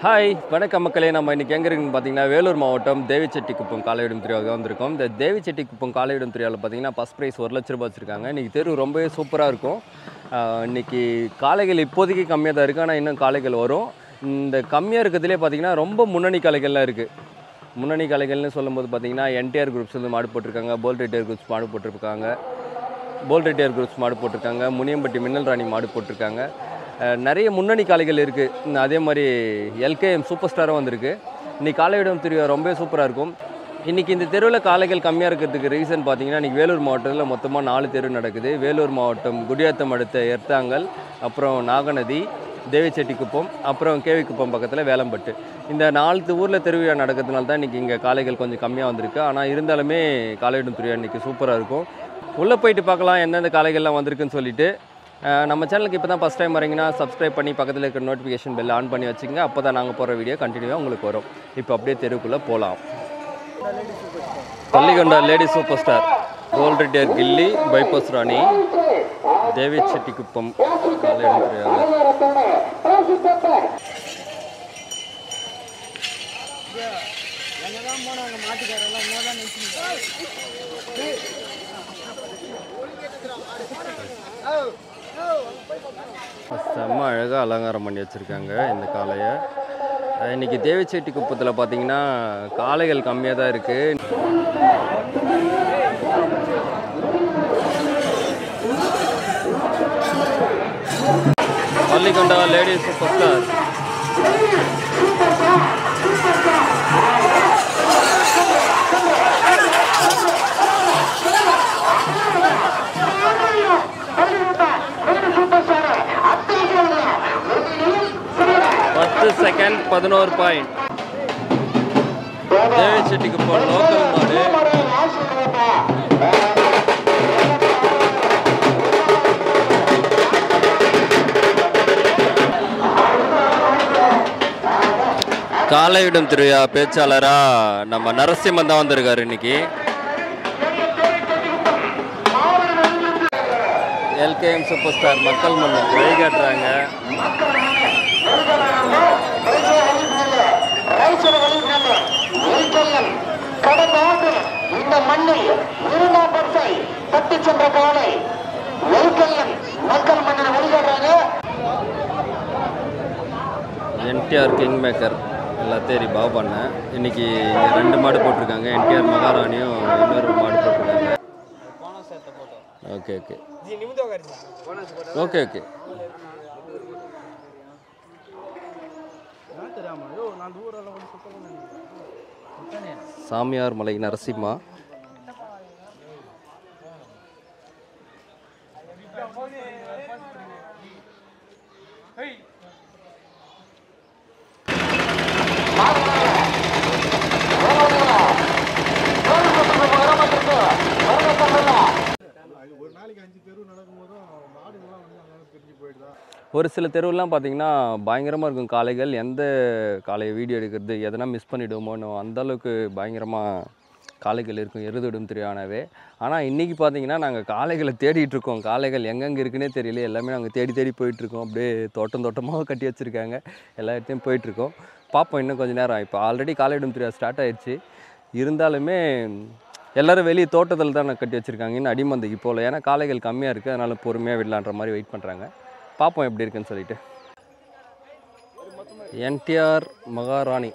Hi வணக்கம் மக்களே. நம்ம இன்றைக்கி எங்கே இருக்குன்னு பார்த்தீங்கன்னா வேலூர் மாவட்டம் தேவிச்செட்டிக்குப்பம் காலையிடும் திருவிழாவுக்கு வந்திருக்கோம். இந்த தேவிச்செட்டிக்குப்பம் காலையிடும் திருவிழாவில் பார்த்தீங்கன்னா ஃபஸ்ட் ப்ரைஸ் 1 லட்ச ரூபாய் வச்சுருக்காங்க. இன்றைக்கி தெரு ரொம்பவே சூப்பராக இருக்கும். இன்றைக்கி காளைகள் இப்போதைக்கு கம்மியாக தான் இருக்குது, ஆனால் இன்னும் காளைகள் வரும். இந்த கம்மியாக இருக்கிறதுலே பார்த்தீங்கன்னா ரொம்ப முன்னணி காளைகள்லாம் இருக்குது. முன்னணி காளைகள்னு சொல்லும்போது பார்த்தீங்கன்னா என்டிஆர் குரூப்ஸ் வந்து மாடு போட்டிருக்காங்க, போல்ட் ரெட்டியர் குரூப்ஸ் மாடு போட்டிருக்காங்க, முனியம்பட்டி மின்னல் ராணி மாடு போட்டிருக்காங்க. நிறைய முன்னணி காளைகள் இருக்குது. அதே மாதிரி எல்கேஎம் சூப்பர் ஸ்டாரும் வந்திருக்கு. இன்றைக்கி காளையிடும் திருவிழா ரொம்ப சூப்பராக இருக்கும். இன்றைக்கி இந்த தெருவில் காளைகள் கம்மியாக இருக்கிறதுக்கு ரீசன் பார்த்தீங்கன்னா இன்றைக்கி வேலூர் மாவட்டத்தில் மொத்தமாக 4 தெரு நடக்குது. வேலூர் மாவட்டம் குடியாத்தம் அடுத்த எர்த்தாங்கல், அப்புறம் நாகநதி, தேவிச்செட்டிக்குப்பம், அப்புறம் கேவிக்குப்பம் பக்கத்தில் வேலம்பட்டு. இந்த 4 ஊரில் திருவிழா நடக்கிறதுனால தான் இன்றைக்கி இங்கே காளைகள் கொஞ்சம் கம்மியாக வந்திருக்கு. ஆனால் இருந்தாலுமே காளையிடும் திருவிழா இன்றைக்கி சூப்பராக இருக்கும். உள்ளே போயிட்டு பார்க்கலாம் எந்தெந்த காளைகள்லாம் வந்திருக்குன்னு சொல்லிட்டு. நம்ம சேனலுக்கு இப்போ தான் ஃபஸ்ட் டைம் வரீங்கன்னா சப்ஸ்கிரைப் பண்ணி பக்கத்தில் இருக்கிற நோட்டிஃபிகேஷன் பெல் ஆன் பண்ணி வச்சுங்க. அப்போ தான் நாங்கள் போகிற வீடியோ கண்டினியூவாக உங்களுக்கு வரும். இப்போ அப்படியே தெருவுக்குள்ளே போகலாம். Pallikonda lady super star, gold Reddiar Gilli, bypass Rani, Devichettikuppam காளையிடும் திருவிழா. செம்ம அழகாக அலங்காரம் பண்ணி வச்சுருக்காங்க இந்த காளையை. இன்றைக்கி தேவிச்செட்டிக்குப்பத்தில் பார்த்தீங்கன்னா காளைகள் கம்மியாக தான் இருக்குது. Pallikonda lady super star, second 11 point. Devichettikuppam local மாடு. காளையிடும் திருவிழா பேச்சாளராக நம்ம நரசிம்மன் தான் வந்திருக்காரு இன்னைக்கு. எல்கேஎம் சூப்பர் ஸ்டார் மக்கள் மண்ணு வழிகாட்டுறாங்க. கடந்த ஆண்டு இந்த மண்ணில் 2ஆம் பரிசை தட்டி சென்ற காலை மக்கள் மண்ணில் வழிகாட்டுறாங்க. என்டிஆர் கிங் மேக்கர் எல்லாத்தையும் பாவ் பண்ணேன். இன்னைக்கு 2 மாடு போட்டிருக்காங்க. என்டிஆர் மகாராணியும் இன்னொரு மாடு போட்டிருக்காங்க. Okay okay okay okay. சாமியார் மலை நரசிம்மா, ஒரு சில தெருவெல்லாம் பார்த்தீங்கன்னா பயங்கரமாக இருக்கும் காளைகள். எந்த காளையை வீடியோ எடுக்கிறது, எதனா மிஸ் பண்ணிவிடுமோன்னு அந்தளவுக்கு பயங்கரமாக காளைகள் இருக்கும் எருதுடும் திருவிழாவே. ஆனால் இன்றைக்கி பார்த்தீங்கன்னா நாங்கள் காளைகளை தேடிட்டுருக்கோம். காளைகள் எங்கெங்கே இருக்குன்னே தெரியல. எல்லாமே நாங்கள் தேடி போயிட்டுருக்கோம். அப்படியே தோட்டமாக கட்டி வச்சுருக்காங்க. எல்லா இடத்தையும் போயிட்டுருக்கோம். பார்ப்போம் இன்னும் கொஞ்சம் நேரம். இப்போ ஆல்ரெடி காளையிடும் திருவிழா ஸ்டார்ட் ஆயிடுச்சு. இருந்தாலுமே எல்லோரும் வெளியே தோட்டத்தில் தான் கட்டி வச்சுருக்காங்க. இன்னும் அடிமந்தைக்கு போகல. ஏன்னா காளைகள் கம்மியாக இருக்குது, அதனால் பொறுமையாக விடலான்ற மாதிரி வெயிட் பண்ணுறாங்க. பார்ப்போம் எப்படி இருக்குன்னு சொல்லிட்டு. என்டிஆர் மகாராணி,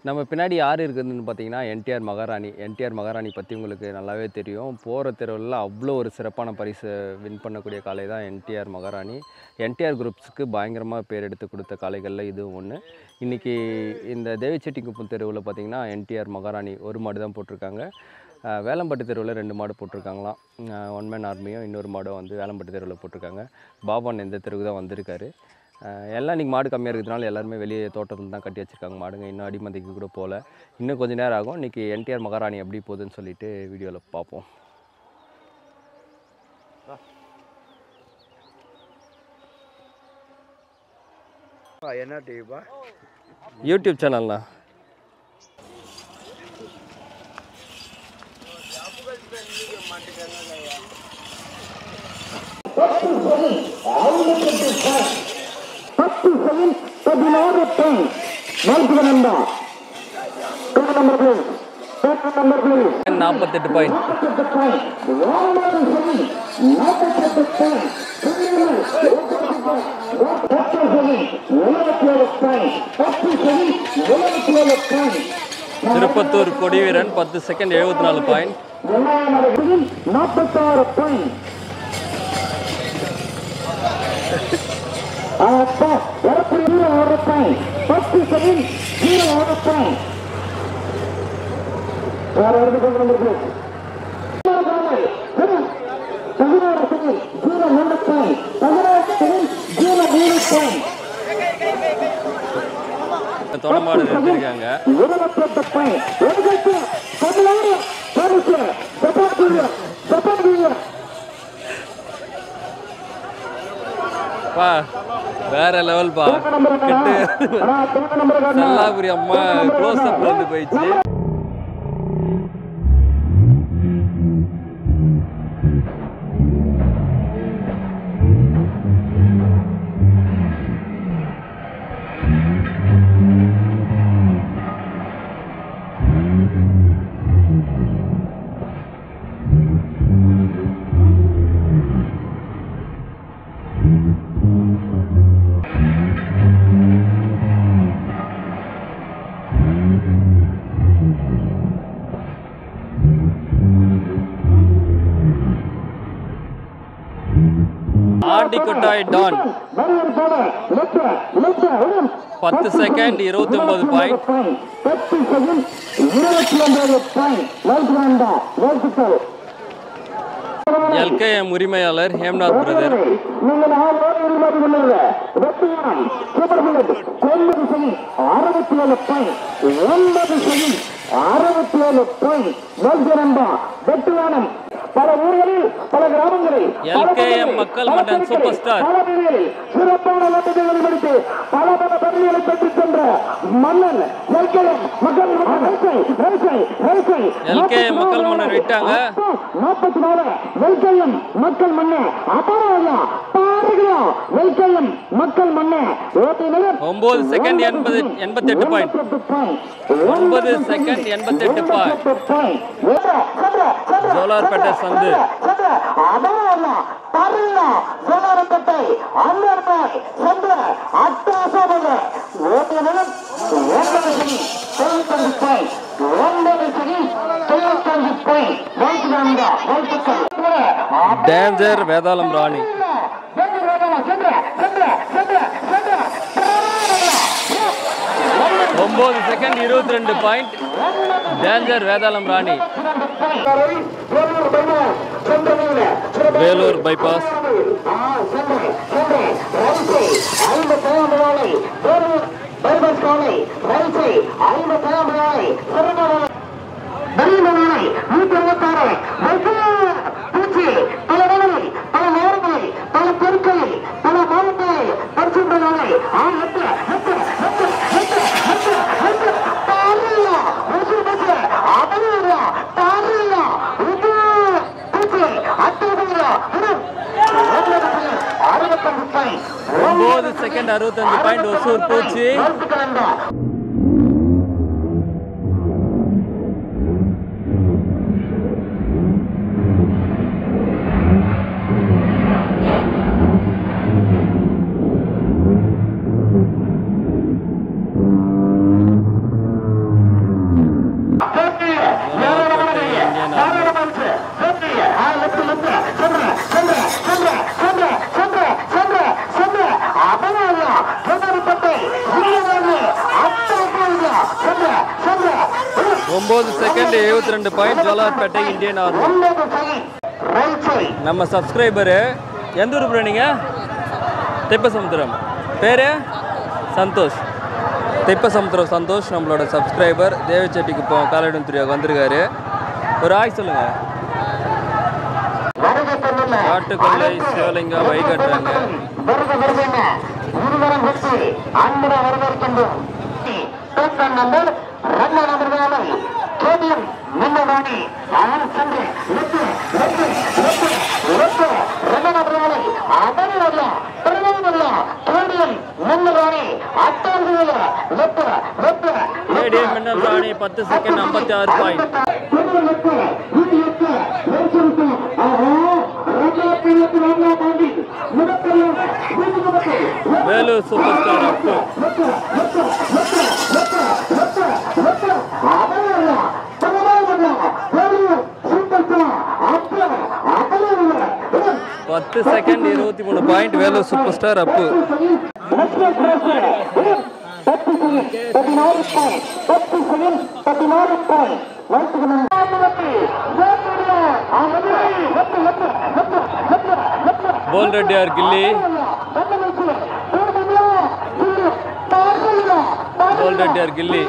நம்ம பின்னாடி யார் இருக்குதுன்னு பார்த்தீங்கன்னா என்டிஆர் மகாராணி பற்றி உங்களுக்கு நல்லாவே தெரியும். போகிற தெருவில் அவ்வளோ ஒரு சிறப்பான பரிசு வின் பண்ணக்கூடிய காளை தான் என்டிஆர் மகாராணி. என்டிஆர் குரூப்ஸுக்கு பயங்கரமாக பேர் எடுத்து கொடுத்த காளைகளில் இதுவும் ஒன்று. இன்றைக்கி இந்த தேவிச்செட்டிக்குப்பம் தெருவில் பார்த்திங்கன்னா என்டிஆர் மகாராணி ஒரு மாடு தான் போட்டிருக்காங்க. வேலம்பட்டு தெருவில் 2 மாடு போட்டிருக்காங்களாம். 1 மேன் ஆர்மியும் இன்னொரு மாடும் வந்து வேலம்பட்டு தெருவில் போட்டிருக்காங்க. பாபான் இந்த தெருவுக்கு தான் வந்திருக்காரு. எல்லாம் இன்றைக்கி மாடு கம்மியாக இருக்கிறதுனால எல்லாருமே வெளியே தோட்டத்தில் தான் கட்டி வச்சுருக்காங்க மாடுங்க. இன்னும் அடிமந்தைக்கு கூட போகல. இன்னும் கொஞ்சம் நேரம் ஆகும். இன்றைக்கி என்டிஆர் மகாராணி எப்படி போகுதுன்னு சொல்லிட்டு வீடியோவில் பார்ப்போம். என்ன டிவிப்பா? யூடியூப் சேனல்ண்ணா. 48 point. Tirupattur Kodiveeran 10 second 74 point. 46 point. தொடமாடு எடுத்திருக்காங்க. வேற லெவல் பா. நல்லாபுரி அம்மா க்ளோஸ் அப்ல வந்து போயிடுச்சு. ஆண்டிக்கொட்டாய் டான் 10 செகண்ட் 29 பாயிண்ட். எல்கேஎம் உரிமையாளர் ஹேம்நாத் பிரதர். பல ஊர்களில் பல கிராமங்களில் எல்கேஎம் மக்கள் மன்றம் சூப்பர் ஸ்டார் சிறப்பான லட்சங்களை முடித்து பல பல பதவிகளை பெற்றுச் சென்ற மன்னன் எல்கேஎம் மக்கள் எல்கேஎம் மக்கள் மன்னர் விட்டாங்க. 44 எல்கேஎம் மக்கள் மன்ன அபாரம் பாருங்களா. எல்கேஎம் மக்கள் மன்ன 9 second 88 point. 9 second 88 point. Jolarpettai சந்து டேஞ்சர் வேதாளம் ராணி 9 second 22 point. Danger Vedalam Rani. Vellore bypass second 65 point. Hosur Poochi second 72 point. Jolarpettai Indian army. நம்ம சப்ஸ்கிரைபரு எந்த ஊர் போறீங்க? தெப்பசமுத்திரம். பேரு சந்தோஷ். தெப்பசமுத்திரம் சந்தோஷ் நம்மளோட சப்ஸ்கிரைபர். தேவச்செட்டிக்கு இப்போ காலையிடம் துரியாக வந்திருக்காரு. ஒரு ஆய் சொல்லுங்க. காட்டுக்கொள்ளை சிவலிங்கம் வழிகாட்டுறாங்க. Rani 10 second 56 point. Vellore super star Appu. பத்து second 23 point Vellore super star Appu. போல் ரெட்டியார் கில்லி. போல் Reddiar Gilli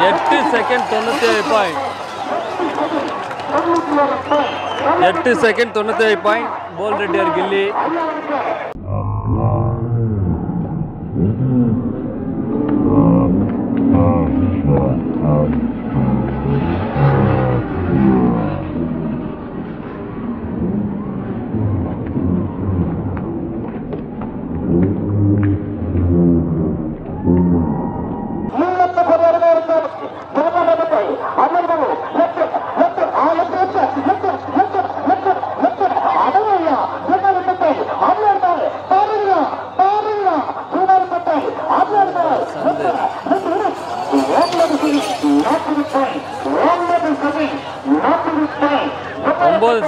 8 second 97 point. 8 second 97 point போல் ரெட்டியார் கில்லி.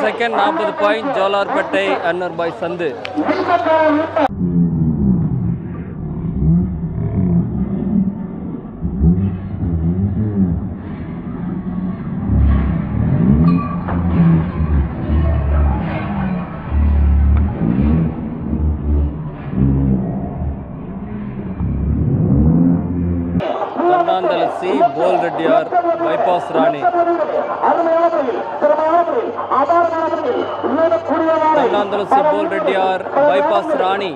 செகண்ட் 40 பாயிண்ட் ஜோலார்பேட்டை அன்வர் பாய் சந்து. சி போல் ரெட்டியார் பைபாஸ் ராணி. சி போல் ரெட்டியார் பைபாஸ் ராணி.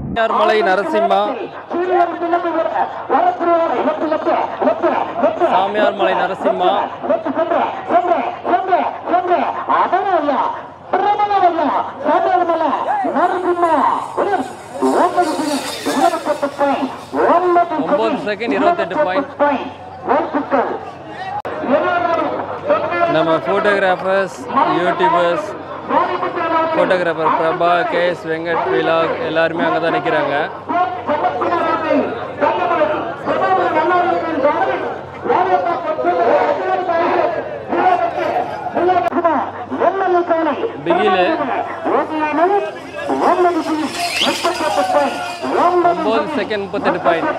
சாமியார்மலை நரசிம்மா. சாமியார்மலை நரசிம்மா. ஒன்பது செகண்ட் 28 பாயிண்ட். நம்ம photographers, youtubers, photographer Prabha, KS Venkat vlog எல்லாருமே அங்கே தான் நிற்கிறாங்க. பிகிலு 9 செகண்ட் 38 பாயிண்ட்.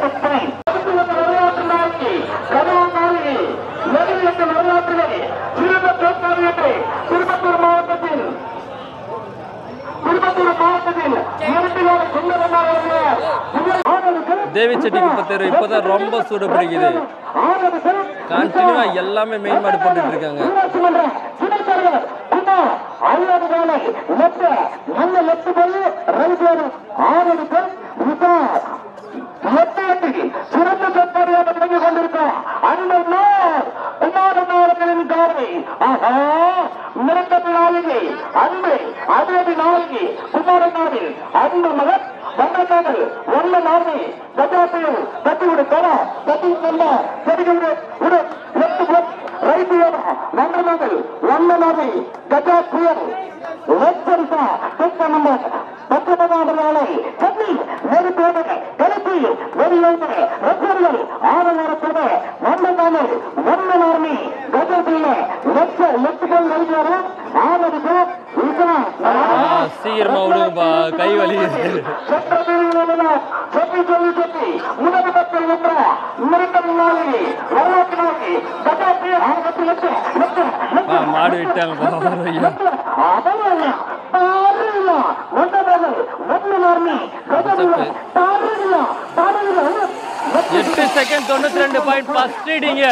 தேவிச்செட்டிக்குப்பத்தேர் இப்போதான் ரொம்ப சூடு பிடிக்குது. கண்டினியூவா எல்லாமே மெயின் மாடு போட்டுட்டு இருக்காங்க. கலிப்பு வெளியான ரசிகர்கள் ஆதரவோட மன்னதானே மன்னனார்மி கஜபுள்ள லட்சங்கள் நல்கியாரா ஆதரவு சீக்கிரமா விடுங்கப்பா, கை வலி. மாடு விட்டாங்கப்பா. 8 second 92 point first reading.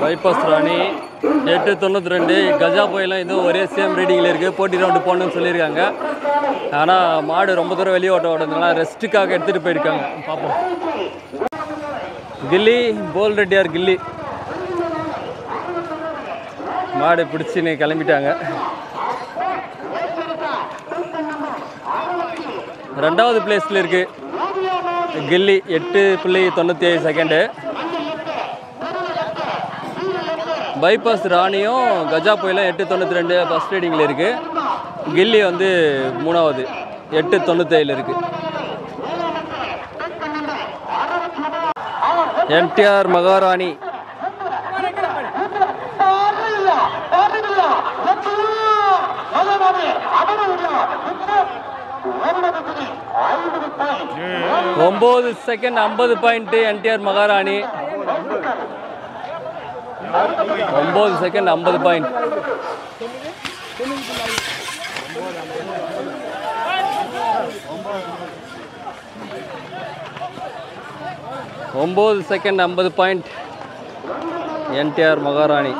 Bypass Rani 892. கஜா புயலாம் இதுவும் ஒரே சேம் ரீடிங்கில் இருக்குது. போட்டி ரவுண்டு போகணுன்னு சொல்லியிருக்காங்க. ஆனால் மாடு ரொம்ப தூரம் வெளியே ஓடுறதுனால ரெஸ்ட்டுக்காக எடுத்துகிட்டு போயிருக்காங்க. பார்ப்போம். கில்லி போல் ரெட்டியார் கில்லி மாடு பிடிச்சின்னு கிளம்பிட்டாங்க. 2வது பிளேஸில் இருக்குது கில்லி 8.97 செகண்டு. பைபாஸ் ராணியும் கஜா புயலும் 892 ஃபஸ்ட் ரீடிங்கில் இருக்குது. கில்லி வந்து 3வது 897 இருக்குது. என்டிஆர் மகாராணி ஒன்பது second 50 point. NTR Maharani 9 second 50 point. 9 second 50 point NTR மகாராணி.